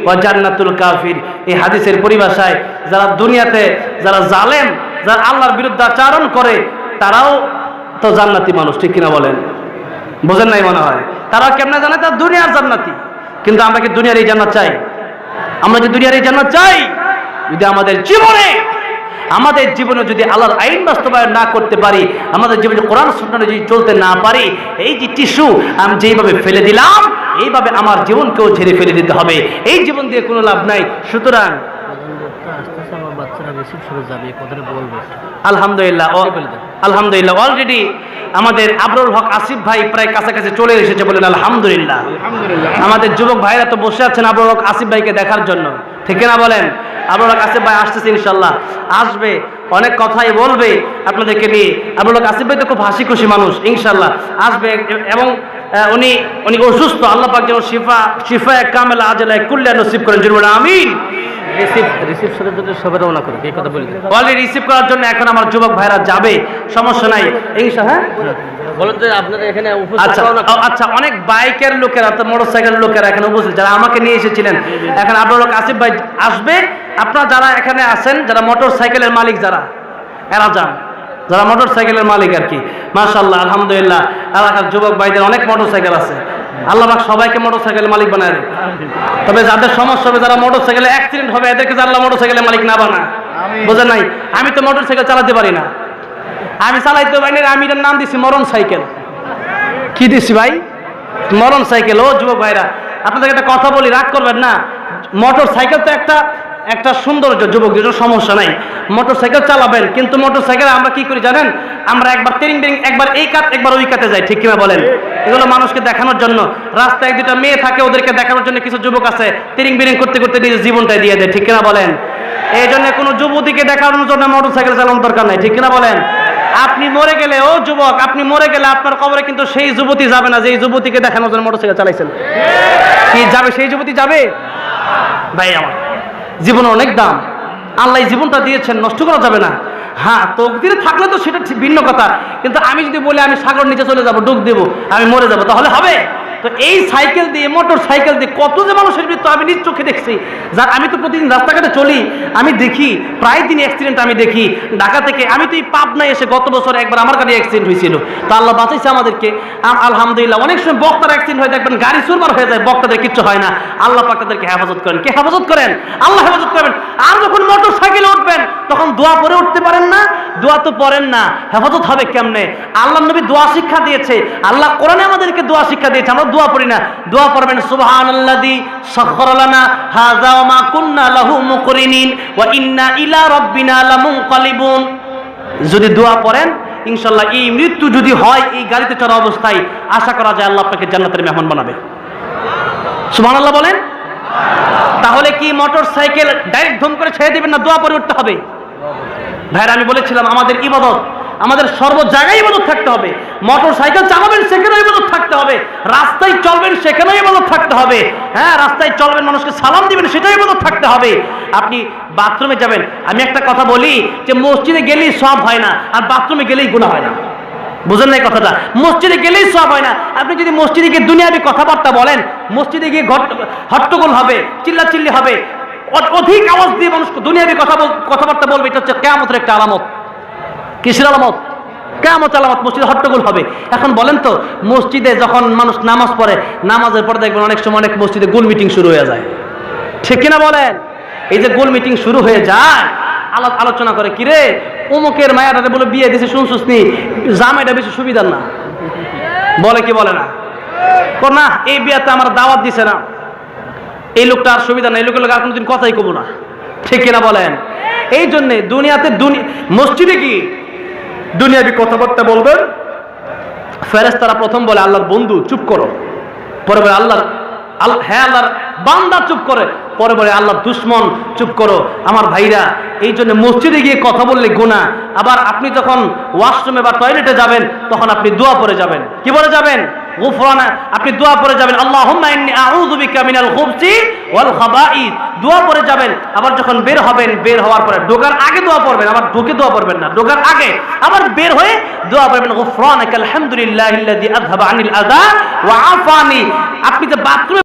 ওয়া জান্নাতুল কাফির। এই হাদিসের পরিভাষায় যারা দুনিয়াতে যারা জালেম, যারা আল্লাহর বিরুদ্ধে আচরণ করে, তারাও তো জান্নাতি মানুষ, ঠিক কিনা বলেন? বোঝেন নাই মনে হয়? তারা কেমনে জানে? তার দুনিয়ার জান্নাতি। কিন্তু আমরা কি দুনিয়ার এই জান্নাত চাই? আমরা কি দুনিয়ার এই জান্নাত চাই? যদি আমাদের জীবনে যদি আল্লাহর আইন বাস্তবায়ন না করতে পারি, আমাদের জীবনে কোরআন সুন্নাহ যদি চলতে না পারি, এই যে টিস্যু আমি যেইভাবে ফেলে দিলাম, এইভাবে আমার জীবনকেও ঝেড়ে ফেলে দিতে হবে। এই জীবন দিয়ে কোনো লাভ নাই। সুতরাং আলহামদুলিল্লাহ অলরেডি আমাদের আবরুল হক আসিফ ভাই প্রায় কাছাকাছি চলে এসেছে, বলেন আলহামদুলিল্লাহ। আমাদের যুবক ভাইরা তো বসে আছেন আবরুল হক আসিফ ভাইকে দেখার জন্য, ঠিক না বলেন? আবরুল হক আসিফ ভাই আসতেছে, ইনশাল্লাহ আসবে, অনেক কথাই বলবে আপনাদেরকে নিয়ে। আবরুল হক আসিফ ভাই তো খুব হাসি খুশি মানুষ, ইনশাল্লাহ আসবে। এবং উনি অসুস্থ, আল্লাহ পাক যেন শিফা কামেলা আজলায় কুল্লা নসিব করেন, জরুরি আমিন। অলরেডি রিসিভ করার জন্য এখন আমার যুবক ভাইরা যাবে, সমস্যা নাই ইনশাআল্লাহ। আচ্ছা, অনেক বাইকের লোকেরা, মোটরসাইকেলের লোকেরা এখানে উপস্থিত, যারা আমাকে নিয়ে এসেছিলেন। এখন আবরুল হক আসিফ ভাই আসবে। আপনারা যারা এখানে আছেন, যারা মোটরসাইকেলের মালিক, যারা এরা যান, যারা মোটরসাইকেলের মালিক আর কি, মাশাআল্লাহ আলহামদুলিল্লাহ। এলাকার যুবক ভাইদের অনেক মোটরসাইকেল আছে, আল্লাহ পাক সবাইকে মোটরসাইকেলের মালিক বানায় দেয়। তবে যাদের সমস্যা হবে, যারা মোটরসাইকেলে অ্যাক্সিডেন্ট হবে, এদেরকে আল্লাহ মোটরসাইকেলের মালিক না বানায়। বোঝেন নাই? আমি তো মোটরসাইকেল চালাতে পারি না, আমি চালাইতে পারি না, আমি এটার নাম দিছি মরণ সাইকেল। কি দিছি ভাই? মরণ সাইকেল। ও যুবক ভাইরা, আপনাদেরকে একটা কথা বলি, রাগ করবেন না। মোটরসাইকেল তো একটা সৌন্দর্য, যুবকদের সমস্যা নাই, মোটরসাইকেল চালাবেন। কিন্তু মোটরসাইকেলে আমরা কি করি জানেন? আমরা একবার তেরিং বেরিং, একবার এই কাত একবার ওই কাতে যাই, ঠিক কিনা বলেন? এগুলো মানুষকে দেখানোর জন্য। রাস্তায় এক দুটা মেয়ে থাকে, ওদেরকে দেখানোর জন্য কিছু যুবক আছে তেরিং বেরিং করতে করতে নিজের জীবনটাই দিয়ে দেয়, ঠিক কিনা বলেন? এই জন্য কোনো যুবতীকে দেখানোর জন্য মোটরসাইকেল চালানোর দরকার নাই, ঠিক কিনা বলেন? আপনি মরে গেলে, ও যুবক, আপনি মরে গেলে আপনার কবরে কিন্তু সেই যুবতী যাবে না যে যুবতীকে দেখানোর জন্য মোটরসাইকেল চালাইছেন। কি যাবে? সেই যুবতী যাবে? ভাই আমার জীবনে অনেক দাম, আল্লাহ জীবনটা দিয়েছেন, নষ্ট করা যাবে না। হ্যাঁ, তকদিরে থাকলে তো সেটা ভিন্ন কথা। কিন্তু আমি যদি বলি আমি সাগর নিচে চলে যাব, ডুব দেবো, আমি মরে যাব, তাহলে হবে? তো এই সাইকেল দিয়ে, মোটর সাইকেল দিয়ে কত যে মানুষের মৃত্যু আমি নিজ চোখে দেখছি। যার আমি তো প্রতিদিন রাস্তাঘাটে চলি, আমি দেখি প্রায় দিন অ্যাক্সিডেন্ট আমি দেখি। ঢাকা থেকে আমি তো এই পাবনায় এসে গত বছর একবার আমার গাড়ি অ্যাক্সিডেন্ট হয়েছিল, তো আল্লাহ বাঁচাইছে আমাদেরকে, আলহামদুলিল্লাহ। অনেক সময় বক্তার অ্যাক্সিডেন্ট হয়ে দেখবেন গাড়ি চুরমার হয়ে যায়, বক্তাদের কিচ্ছু হয় না। আল্লাহ পাক তাদেরকে হেফাজত করেন। কে হেফাজত করেন? আল্লাহ হেফাজত করেন। আর যখন মোটর সাইকেলে উঠবেন তখন দোয়া পরে উঠতে পারেন না, দোয়া তো পড়েন না, হেফাজত হবে কেমনে? আল্লাহ নবী দোয়া শিক্ষা দিয়েছে, আল্লাহ কোরআনে আমাদেরকে দোয়া শিক্ষা দিয়েছে, আমরা দোয়া পড়ি না। দোয়া পড়বেন সুবহানাল্লাযী সাখখারা লানা হাযা ওয়া মা কুন্না লাহু মুকরিনিন ওয়া ইন্না ইলা রাব্বিনা লামুনকালিবুন। যদি দোয়া পড়েন ইনশাআল্লাহ, এই মৃত্যু যদি হয় এই গাড়িতে চড়া অবস্থায়, আশা করা যায় আল্লাহ আপনাকে জান্নাতের মেহমান বানাবে। সুবহানাল্লাহ বলেন। তাহলে কি মোটর সাইকেল ডাইরেক্ট ধুম করে ছেড়ে দিবেন না? দোয়া পড়ে উঠতে হবে। ভাইরা, আমি বলেছিলাম আমাদের ইবাদত, আমাদের সর্ব জায়গায় ইবাদত থাকতে হবে। মোটর সাইকেল চালাবেন সেখানেও ইবাদত থাকতে হবে, রাস্তায় চলবেন সেখানেও ইবাদত থাকতে হবে। হ্যাঁ, রাস্তায় চলবেন, মানুষকে সালাম দিবেন, সেটাও ইবাদত থাকতে হবে। আপনি বাথরুমে যাবেন, আমি একটা কথা বলি যে মসজিদে গেলেই সওয়াব হয় না, আর বাথরুমে গেলেই গুনাহ হয় না। বুঝেন নাই কথাটা? মসজিদে গেলেই সওয়াব হয় না। আপনি যদি মসজিদে গিয়ে দুনিয়াবি কথাবার্তা বলেন, মসজিদে গিয়ে হট্টগোল হবে, চিল্লাচিল্লি হবে, অধিক আওয়াজ দিয়ে মানুষ দুনিয়াবি কথাবার্তা বলবে, এটা হচ্ছে কিয়ামতের একটা আলামত। কিসের আলামত? কিয়ামতের আলামত। মসজিদে হট্টগোল হবে। এখন বলেন তো, মসজিদে যখন মানুষ নামাজ পড়ে, নামাজের পরে দেখবেন অনেক সময় অনেক মসজিদে গোল মিটিং শুরু হয়ে যায়, ঠিক কিনা বলেন? এই যে গোল মিটিং শুরু হয়ে যায়, আলোচনা করে, কিরে অমুকের মায়াটারে বলে বিয়ে দিছে, শুনছিস নি? জামাইটা বেশি সুবিধার না, বলে কি বলে না? না, এই বিয়েতে আমার দাওয়াত দিছে না, এই লোকটা আর সুবিধা না, এই লোকের লোক আর কোনোদিন কথাই কব না, ঠিক কিনা বলেন? এই জন্যে দুনিয়াতে মসজিদে কি দুনিয়াবি কথাবার্তা বলবেন, ফেরেশতারা প্রথম বলে আল্লাহর বন্ধু চুপ করো, পরে বলে আল্লাহর বান্দা চুপ করে, পরে বলে আল্লাহর দুশমন চুপ করো। আমার ভাইরা, এই জন্য মসজিদে গিয়ে কথা বললে গুনাহ। আবার আপনি যখন ওয়াশরুমে বা টয়লেটে যাবেন তখন আপনি দোয়া পড়ে যাবেন। কি বলে যাবেন? গুফরানা। আপনি দোয়া পড়ে যাবেন, আল্লাহুম্মা ইন্নী আউযু বিকা মিনাল খুবসি ওয়াল খাবাইস, দোয়া পড়ে যাবেন। আবার যখন বের হবেন, বের হওয়ার পরে ঢোকার আগে দোয়া পড়বেন, আবার ঢুকে দোয়া পড়বেন না, ঢোকার আগে আবার বের হয়ে দোয়া পড়বেন, গুফরানাকা আলহামদুলিল্লাহিল্লাযী আযহাবা আনিল আযা ওয়া আফানি। আপনি যে বাথরুমে